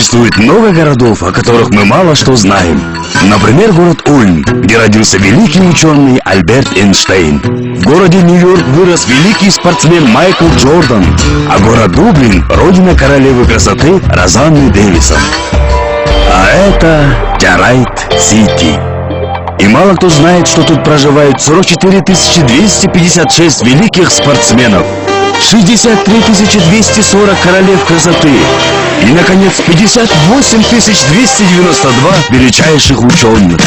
существует много городов, о которых мы мало что знаем. Например, город Ульм, где родился великий ученый Альберт Эйнштейн. В городе Нью-Йорк вырос великий спортсмен Майкл Джордан. А город Дублин – родина королевы красоты Розанны Дэвисон. А это Джарайт-Сити. И мало кто знает, что тут проживают 44 256 великих спортсменов, 63 240 королев красоты и, наконец, 58 292 величайших ученых.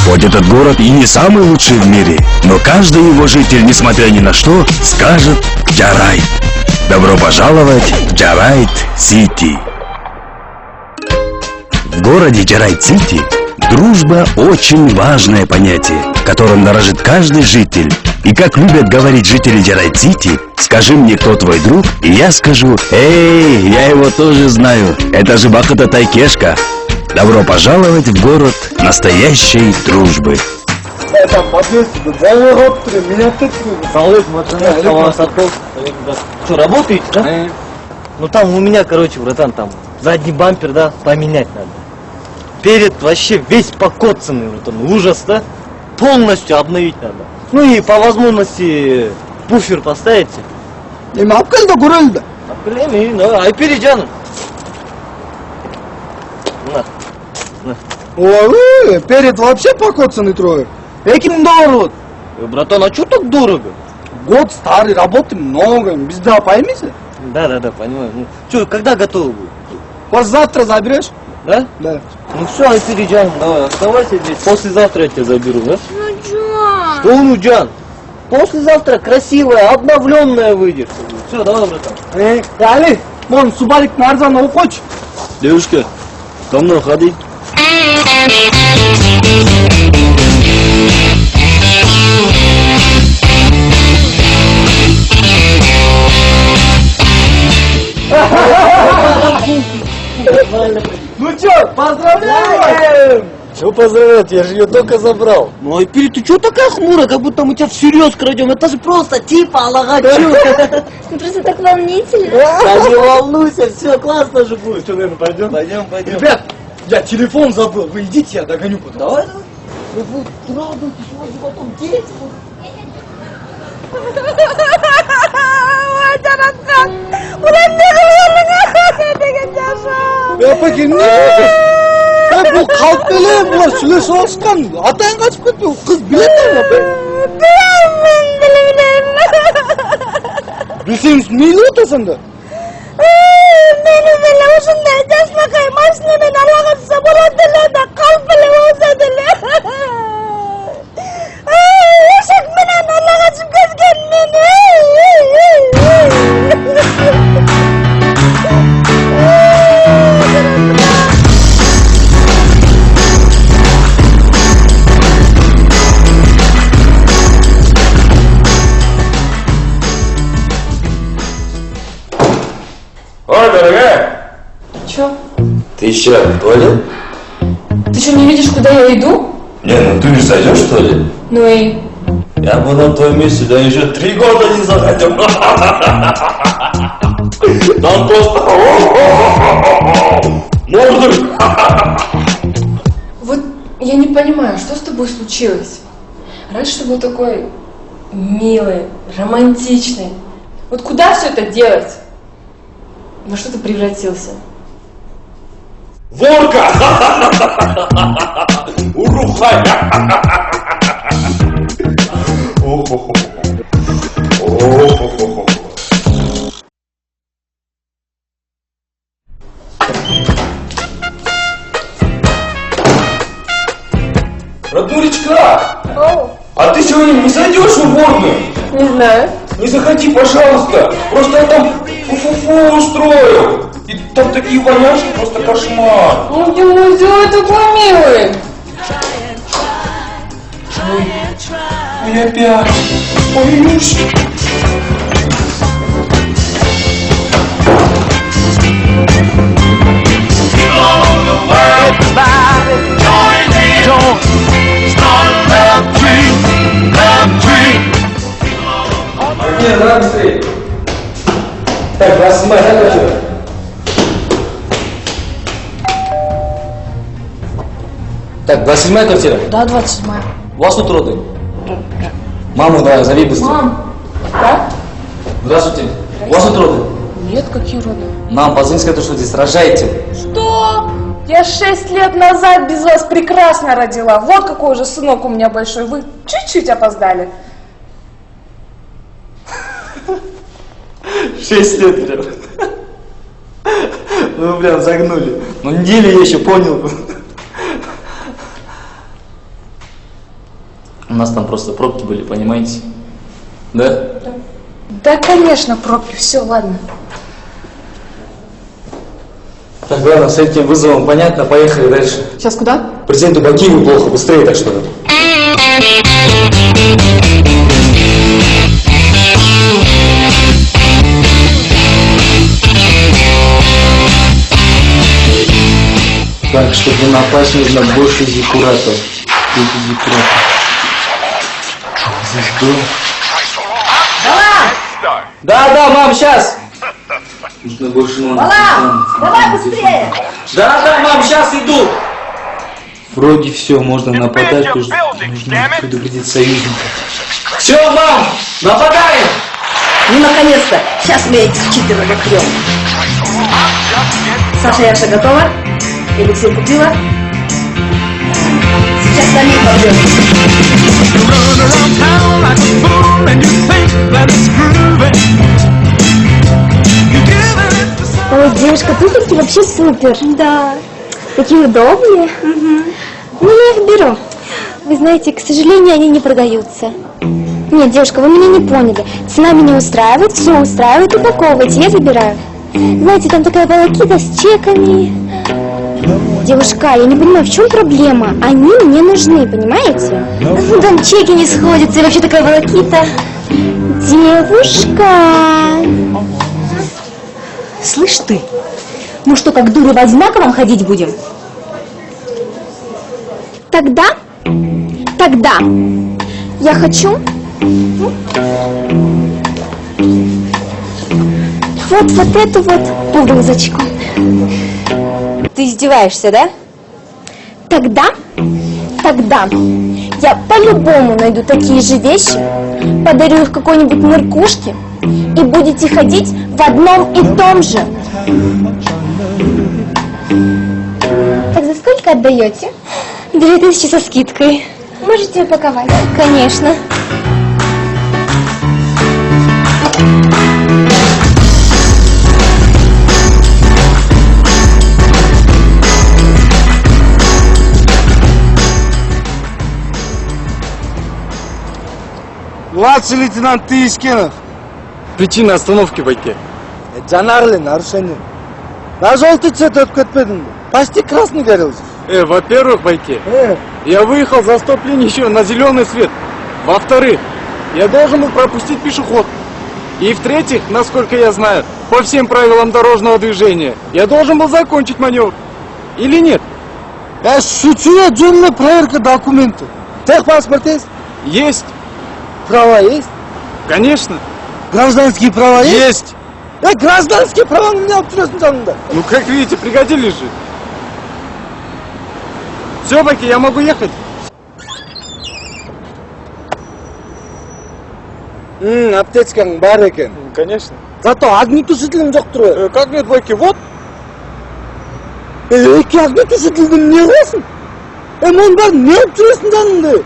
Хоть этот город и не самый лучший в мире, но каждый его житель, несмотря ни на что, скажет «Джарайт». Добро пожаловать в Джарайт-Сити. В городе Джарайт-Сити дружба очень важное понятие, которым дорожит каждый житель. И как любят говорить жители Джарайт-Сити, скажи мне, кто твой друг, и я скажу: эй, я его тоже знаю, это же Бахата Тайкешка. Добро пожаловать в город настоящей дружбы. Что, работаете, да? Ну там у меня, короче, братан, там задний бампер, да, поменять надо. Перед вообще весь покоцанный, братан, ужас, да? Полностью обновить надо. Ну и по возможности буфер поставите. Айпериджан. Ой, перед вообще покоцанный трое. Каким дорого? Братан, а что так дорого? Год старый, работы много. Безда, поймите? Да, понимаю. Ну, что, когда готово будет? Завтра заберешь? Да? Да. Ну все, Айпериджан, давай, оставайся здесь. Послезавтра я тебя заберу, да? Нурджан! Что, Нурджан? Послезавтра красивая, обновленная выйдешь. Все, давай, братан. Али, вон, Субарик Нарзан уходишь? Девушка, ко мной ходи. Ну чё, поздравляем! Чего поздравлять, я же ее только забрал. Ну, Айпери, ты чё такая хмурая, как будто мы тебя всерьез крадем? Это же просто типа Алагачу. Ну просто так волнительно. Да не волнуйся, все классно же будет. Что, наверное, пойдем? Пойдем. Ребят, я телефон забыл, вы идите, я догоню потом. Давай. Вы радуйтесь, у вас потом дети будут. Peki ne? Bu kalkbele bunlar sülesi askan. Atayın kaçıp gidiyor. Kız biletler mi yapıyor? Bilseniz neyle otasın da? Benim ucunda jasmakay masnemin alakası bulandılar da kalbele uzadırlar. Yaşak menen alakası gözgenmen. Ой, дорогая! Чё? Ты еще в туалет? Ты что, не видишь, куда я иду? Не, ну ты не зайдешь, что ли? Ну и... Я бы на твоем месте, да еще 3 года не заходил. Там просто... Морды! Вот я не понимаю, что с тобой случилось? Раньше ты был такой милый, романтичный. Вот куда все это делать? Во что ты превратился? Ворка! Урухай! Радулечка! А ты сегодня не зайдешь в уборную? Не знаю. Не заходи, пожалуйста. Просто я там фу-фу-фу устроил. И там такие воняшки, просто кошмар. Ну, ты такой милый. И опять. Боюсь. 27-я, да, квартира? Так, 27-я квартира? Да, 27-я. У вас тут роды? Маму давай, зови быстро. Мам! Да? Здравствуйте. У вас тут роды? Нет, какие роды? Нам позвони, скажи, что здесь рожаете. Что? Я 6 лет назад без вас прекрасно родила. Вот какой уже сынок у меня большой. Вы чуть-чуть опоздали. 6 лет прям. Ну вы прям загнули. Ну неделю я еще понял. У нас там просто пробки были, понимаете? Да? Да, конечно, пробки. Все, ладно. Так, ладно, с этим вызовом понятно, поехали дальше. Сейчас куда? Президенту Бакиеву плохо, быстрее, так что. Так, чтобы напасть, нужно больше зиккуратов. Сколько зиккуратов? Здесь был. Да, мам, сейчас! Нужно больше Мала, давай быстрее! Да, мам, сейчас иду! Вроде все, можно нападать, нужно предупредить союзников. Все, мам, нападаем! Ну, наконец-то! Сейчас мы этих читеров закрем. Саша, Яша, готова? Эликсир купила? Сейчас сами побьем. Ой, девушка, туфельки вообще супер. Да. Такие удобные. Ну, я их беру. Вы знаете, к сожалению, они не продаются. Нет, девушка, вы меня не поняли. Цена меня устраивает, все устраивает, упаковывайте, я забираю. Знаете, там такая волокита с чеками. Девушка, я не понимаю, в чем проблема? Они мне нужны, понимаете? Ну, там чеки не сходятся, и вообще такая волокита. Девушка! Слышь ты, мы что, как дуры в одинаковом ходить будем? Тогда я хочу вот эту вот блузочку. Ты издеваешься, да? Тогда я по-любому найду такие же вещи, подарю их какой-нибудь ныркушке, и будете ходить в одном и том же. Так за сколько отдаете? 2000 со скидкой. Можете упаковать? Конечно. Младший лейтенант Тишкинов. Причина остановки, Байке. Жанарлы нарушение. На желтый цвет өтіп кетпедің бе? Почти красный горел. Во-первых, Байке, я выехал за стоп-линию еще на зеленый свет. Во-вторых, я должен был пропустить пешеход. И в-третьих, насколько я знаю, по всем правилам дорожного движения, я должен был закончить маневр. Или нет? Шучу, жөнлі проверка документы. Техпаспорт есть? Есть. Права есть? Конечно. Гражданские права есть? Есть. Гражданские права у меня абсолютно жанында. Ну, как видите, пригодились же. Все, Байке, я могу ехать? Аптечкаң бар екен. Конечно. Зато огнетушителім жоқ тұр. Как нет, Байке? Вот. Екі огнетушителдің не қыласың? Оның бәрін не алып жүресің жанында?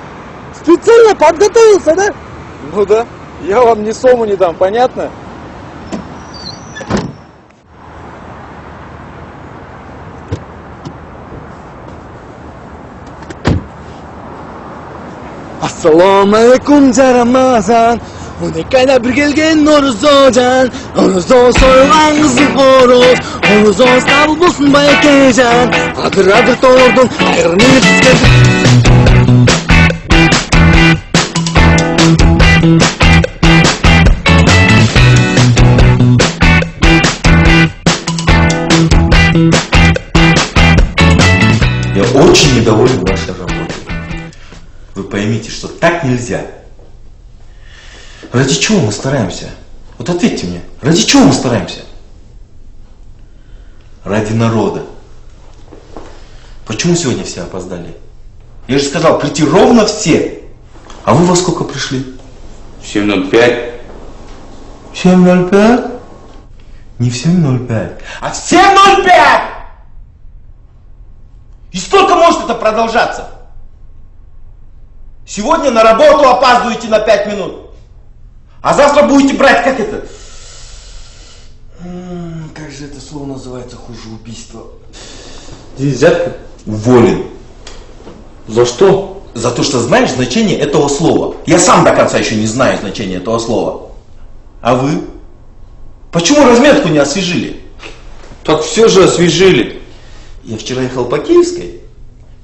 Специально подготовился, да? Ну да. Я вам ни сому не дам, понятно? Assalomu alaykum Рамазан. Unekayla bir kelgen Nurzojan. Nurzo soygan kızı horoz. Nurzo stabil bulsun Baykejan. Adır to'rdun ayrını yetizken. Я очень недоволен вашей работой. Вы поймите, что так нельзя. Ради чего мы стараемся? Вот ответьте мне, ради чего мы стараемся? ради народа. Почему сегодня все опоздали? Я же сказал, прийти ровно все. А вы во сколько пришли? 7:05. 7:05? Не в 7:05, а в 7:05! И сколько может это продолжаться? Сегодня на работу опаздываете на 5 минут. А завтра будете брать, как это? Как же это слово называется, хуже убийства? Взятка? Уволен. За что? За то, что знаешь значение этого слова. Я сам до конца еще не знаю значение этого слова. А вы? Почему разметку не освежили? Так все же освежили. Я вчера ехал по Киевской,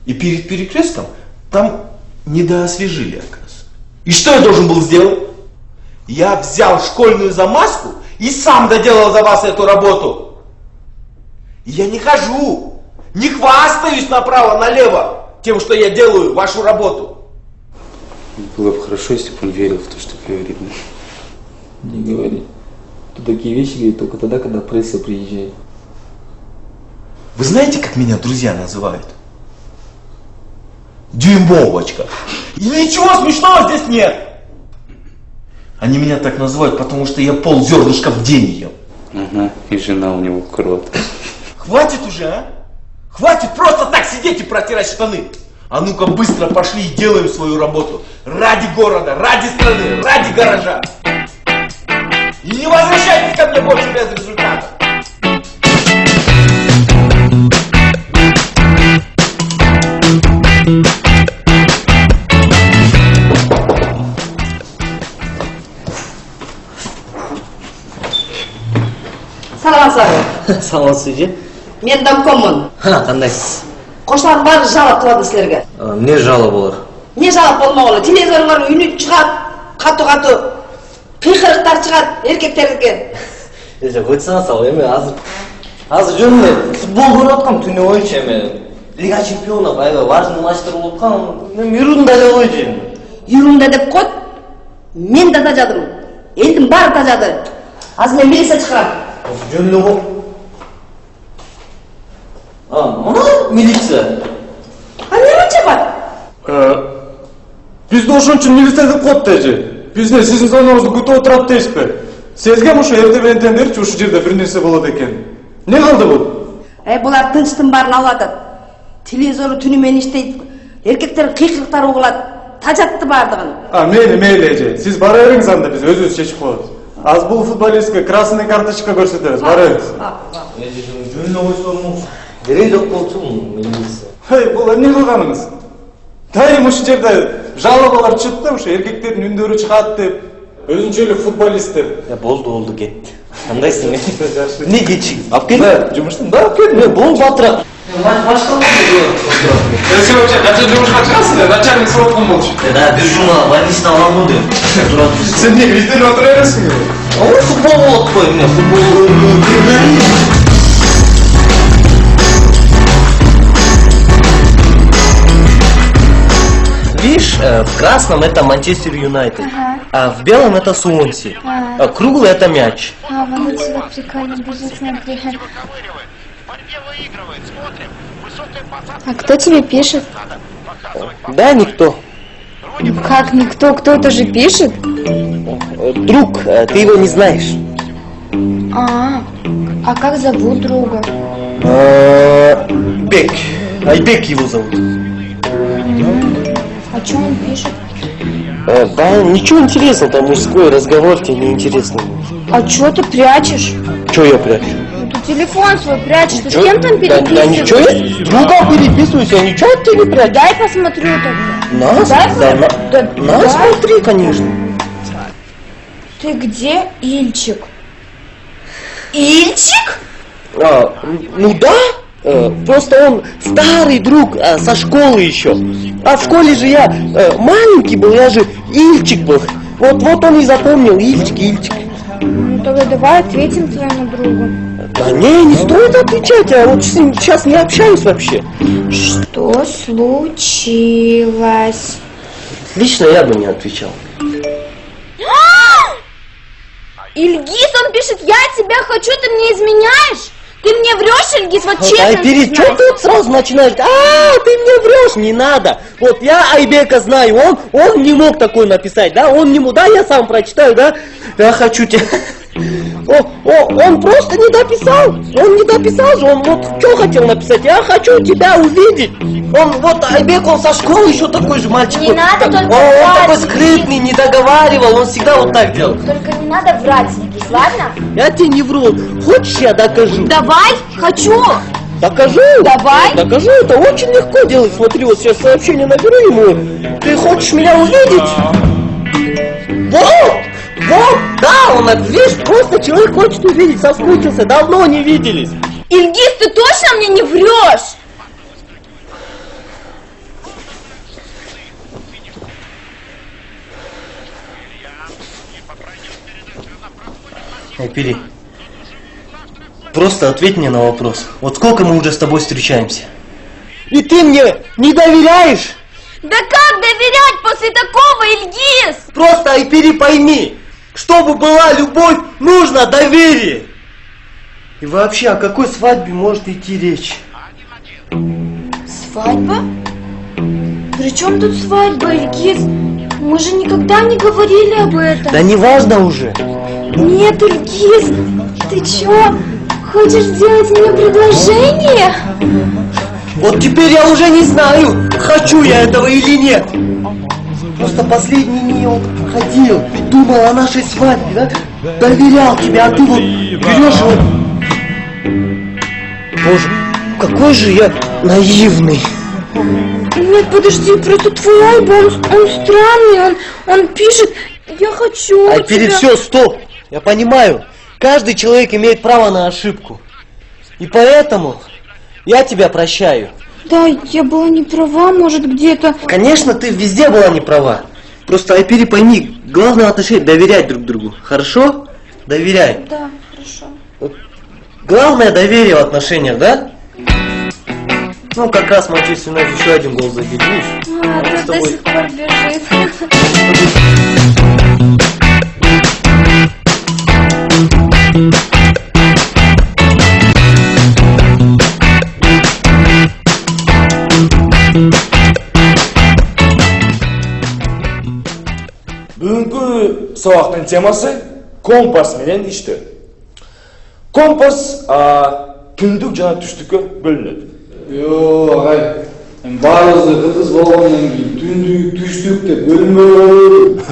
и перед перекрестком там недоосвежили, оказывается. И что я должен был сделать? Я взял школьную замазку и сам доделал за вас эту работу. И я не хожу, не хвастаюсь направо-налево тем, что я делаю вашу работу. Было бы хорошо, если бы он верил в то, что говорит. Не говори. Ты такие вещи говорит только тогда, когда пресса приезжает. Вы знаете, как меня друзья называют? Дюймовочка. И ничего смешного здесь нет. Они меня так называют, потому что я ползернышка в день ем. Ага, и жена у него крот. Хватит уже, а? Хватит просто так сидеть и протирать штаны. А ну-ка быстро пошли и делаем свою работу. Ради города, ради страны, ради гаража. И не возвращайтесь ко мне больше без результата. Саламатсыздар. Саламатсыз. Мен домкоммун. Кандайсыз? Кошлар баары жалап турат силерге. Не жала болар? Не жалап болмогулу. Телевизоруңар үнү чыгат, катуу кыйкырыктар чыгат эркектердики. Койсоңуз сал, эми азыр жөн эле футбол көрүп аткам түнү боюнча эми. Лига чемпионов аябай важный матчтар болуп аткан. Эми юруңда эле койчу эми. Юруңда деп койт. Мен да тажадым. Элдин баары тажады. Азыр мен милиция чакырам. Жөн эле го. Мына милиция. А эмне чапат? Биз да ошон үчүн милиция деп коет дежи. Биз не сиздин зонаңызды күтүп отурат дейсизби? Сезгем ошо эртебентендерчи ушул жерде бир нерсе болот экен. Не калды бул? Булар тынчтын баарын алып атат. Телевизору түнү менен иштейт. Эркектер кыйкырыктар угулат. Тажатты баардыгын. Мейли эже. Сиз бара бериңиз анда, биз өзүбүз чечип коебуз. Аз бул футболистке красный карточка көрсөтөбүз. Барыңыз. Жөн эле койсоңуз. Керек жок болчу милиция. Бул эмне кылганыңыз? Дайым ушул жерде жалобалар чыкты да, ошо эркектердин үндөрү чыгат деп, өзүнчө эле футболист деп. Болду кетти. Кандайсың? Не кечик? Алып кел. Жумуштун да алып кел. Болду батыраак. Башталды. Сен вообще качан жумушка чыгасың да, начальник сроткон болчу. Да, бир жума больницадан аламын деп. Турат. Сен не изденип отура бересиңби? Футбол болот кой, эмне футбол. Видишь, в красном это Манчестер Юнайтед, а в белом это Суонси, а круглый это мяч. Вот отсюда прикольно бежит, смотри. А кто тебе пишет? Да, никто. Как никто? Кто-то же пишет? Друг, ты его не знаешь. А как зовут друга? Бек. Айбек его зовут. О чем он пишет? Да, ничего интересного, там мужской разговор тебе неинтересно. А что ты прячешь? Что я прячу? Ты телефон свой прячешь, ты с кем там переписываешься? Да ничего, я с другом переписываюсь, я ничего от тебя не прячу. Дай посмотрю тогда. На, смотри, конечно. Ты где, Ильчик? Ильчик? Ну да. Просто он старый друг со школы еще. А в школе же я маленький был, я же Ильчик был. Вот он и запомнил, Ильчик. Ну тогда давай ответим твоему другу. Да не стоит отвечать, я вот с ним сейчас не общаюсь вообще. Что случилось? Лично я бы не отвечал. Ильгиз, он пишет, я тебя хочу, ты мне изменяешь? Ты мне врешь, Ильгиз, вот честно Айпери, что признайся. ты вот сразу начинаешь? Ты мне врешь, не надо. Вот я Айбека знаю, он не мог такое написать, да? Он не мог, да, я сам прочитаю, да? Я хочу тебя... Он просто не дописал. Он не дописал же, он вот что хотел написать? Я хочу тебя увидеть. Он вот, Айбек, он со школы еще такой же мальчик. Не надо только Он такой врать, скрытный, не договаривал, он всегда вот так делал. Только не надо врать, Ильгиз, ладно? Я тебе не вру. Хочешь, я докажу? Давай, хочу. Докажу? Давай. Докажу, это очень легко делать. Смотри, вот сейчас сообщение наберу ему. Ты хочешь меня увидеть? Вот, да, он, видишь, просто человек хочет увидеть, соскучился, давно не виделись. Ильгиз, ты точно мне не врешь? Айпери, просто ответь мне на вопрос. Вот сколько мы уже с тобой встречаемся? И ты мне не доверяешь? Да как доверять после такого, Ильгиз? Просто, Айпери, пойми, чтобы была любовь, нужно доверие. И вообще, о какой свадьбе может идти речь? Свадьба? При чем тут свадьба, Ильгиз? Мы же никогда не говорили об этом. Да не важно уже. Нет, Ильгиз, ты чё? Хочешь сделать мне предложение? Вот теперь я уже не знаю, хочу я этого или нет. Просто последний дни он ходил, думал о нашей свадьбе, да? Доверял тебе, а ты вот берешь его... Боже, какой же я наивный. Нет, подожди, просто твой альбом, он странный, он пишет, я хочу А перед все, стоп, я понимаю, каждый человек имеет право на ошибку. И поэтому я тебя прощаю. Да, я была не права, может, где-то... Конечно, ты везде была не права. Просто, Айпери, пойми, главное в отношениях доверять друг другу. Хорошо? Доверяй. Да, хорошо. Главное доверие в отношениях, да? Ну, как раз Манчестер Юнайтед еще один гол забил. Ты до сих пор бежит. Бүгүнкү сабактын темасы компас менен иштөө. Компас түндүк жана түштүккө бөлүнөт. Агай, баарыбызды кыргыз болгондон кийин түндүк, түштүк деп бөлүнбөй.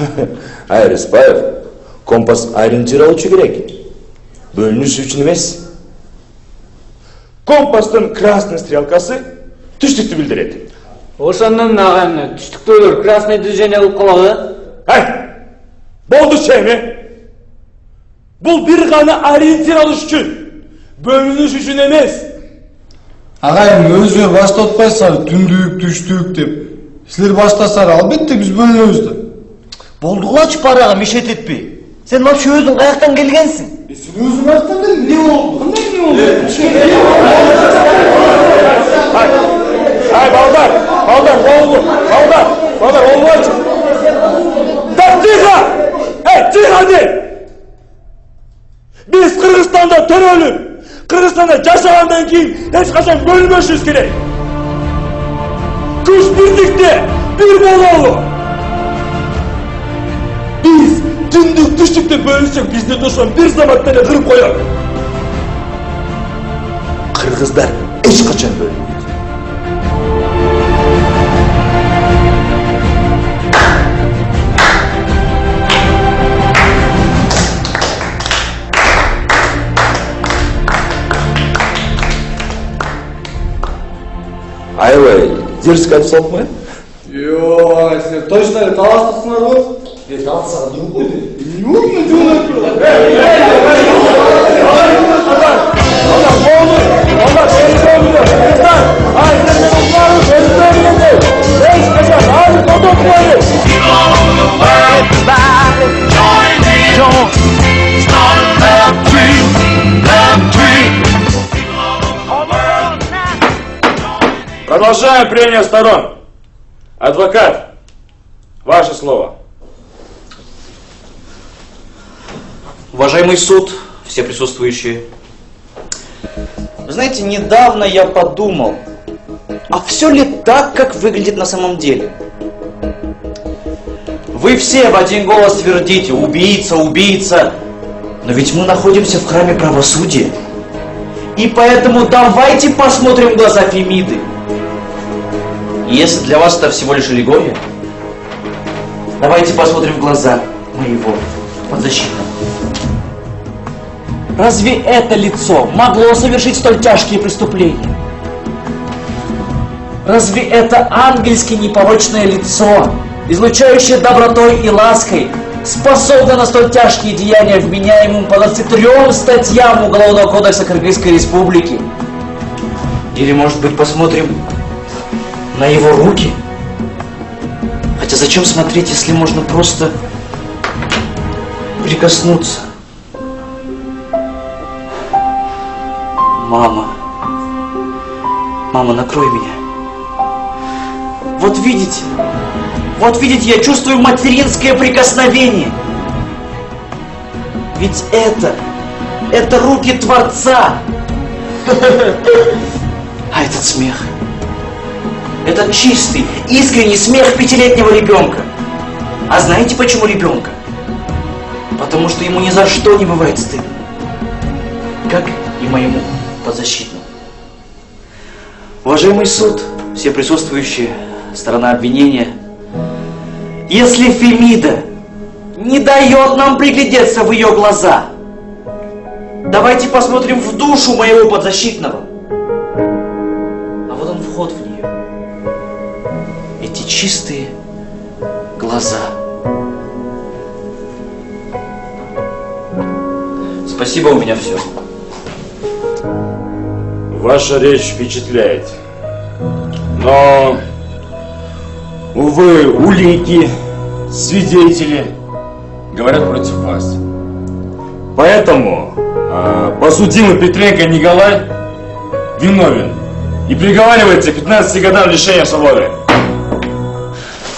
Айыр Ыспаев, компас айрымчылыгы керек. Бөлүнүш үчүн эмес. Компастын красный стрелкасы түштүктү билдирет. Ошондон агайны түштүктөгүлөр красный движение кылып калабы? Болду сени. Бул бир гана ориентир алыш үчүн, бөлүнүш үчүн эмес. Агайым өзү баштатпайсыздар түндүк, түштүк деп. Силер баштасаңар албетте биз бөлүнөбүз да. Болдугулачы парага мешет этпей. Сен вообще өзүң каяктан келгенсиң? Сен өзүң каяктан келдиң? Не болду? Кандай не болду? Балдар, олбачы. Да тихо! Тихо де! Биз Кыргызстанда төрөлүп, Кыргызстанда жашагандан кийин эч качан бөлүнбөшүбүз керек. Күч биrdikte бир бололу. Биз түндүк түштүктө бөлүнсөк, бизди душман бир заматта эле кырып коёт. Кыргыздар эч качан бөлүнбөйт. Аябай дерзко айтып салдым ма? Йоо, силер точно эле талаштыксыңар го? Таласаңар другой де. Эмне жолап тур? Продолжаем прения сторон. Адвокат, ваше слово. Уважаемый суд, все присутствующие, знаете, недавно я подумал, а все ли так, как выглядит на самом деле? Вы все в один голос твердите: убийца, убийца. Но ведь мы находимся в храме правосудия. И поэтому давайте посмотрим в глаза Фемиды. И если для вас это всего лишь аллегория, давайте посмотрим в глаза моего подзащитного. Разве это лицо могло совершить столь тяжкие преступления? Разве это ангельски непорочное лицо, излучающее добротой и лаской, способно на столь тяжкие деяния, вменяемым по 23 статьям Уголовного кодекса Кыргызской Республики? Или, может быть, посмотрим на его руки? Хотя зачем смотреть, если можно просто прикоснуться? Мама, накрой меня. Вот видите, я чувствую материнское прикосновение. Ведь это руки Творца. А этот смех, этот чистый, искренний смех 5-летнего ребенка. А знаете, почему ребенка? Потому что ему ни за что не бывает стыдно. Как и моему подзащитному. Уважаемый суд, все присутствующие, сторона обвинения, если Фемида не дает нам приглядеться в ее глаза, давайте посмотрим в душу моего подзащитного. А вот он, вход в нее. Эти чистые глаза. Спасибо, у меня все. Ваша речь впечатляет. Но, увы, улики, свидетели говорят против вас. Поэтому подсудимый Петренко Николай виновен и приговаривается к 15 годам лишения свободы.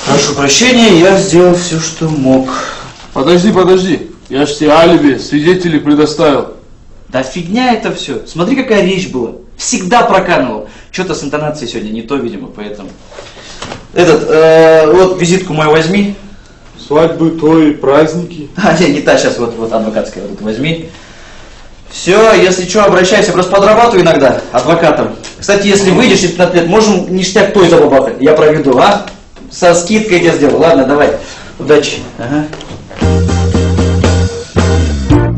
Прошу прощения, я сделал все, что мог. Подожди. Я ж тебе алиби, свидетелей предоставил. Да фигня это все. Смотри, какая речь была. Всегда проканывал. Что-то с интонацией сегодня не то, видимо, поэтому. Вот визитку мою возьми. Свадьбы, той, праздники. Не та, сейчас вот адвокатская вот возьми. Все, если что, обращайся, просто подрабатываю иногда адвокатом. Кстати, если выйдешь через 15 лет, можем ништяк той забабахать. Я проведу, а? Со скидкой я сделаю. Ладно, давай. Удачи. Ага.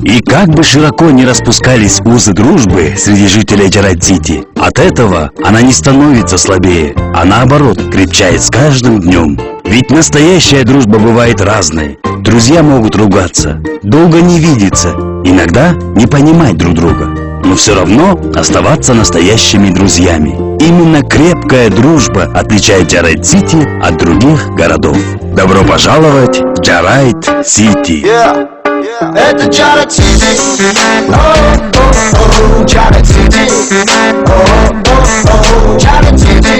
И как бы широко не распускались узы дружбы среди жителей Джарайт-Сити, от этого она не становится слабее, а наоборот крепчает с каждым днем. Ведь настоящая дружба бывает разной. Друзья могут ругаться, долго не видеться, иногда не понимать друг друга, но все равно оставаться настоящими друзьями. Именно крепкая дружба отличает Джарайт-Сити от других городов. Добро пожаловать в Джарайт-Сити! Это Джарайт-Сити, Джарайт-Сити, Джарайт-Сити, Джарайт-Сити,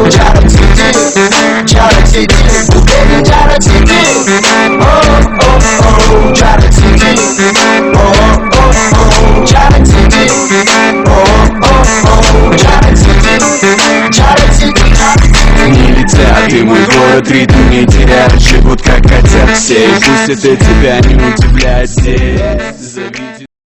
Джарайт-Сити, Джарайт-Сити, Джарайт-Сити, Джарайт-Сити. Милиция, а ты мой город, ритм не теряют, живут как хотят все. И пусть это тебя не удивляет здесь.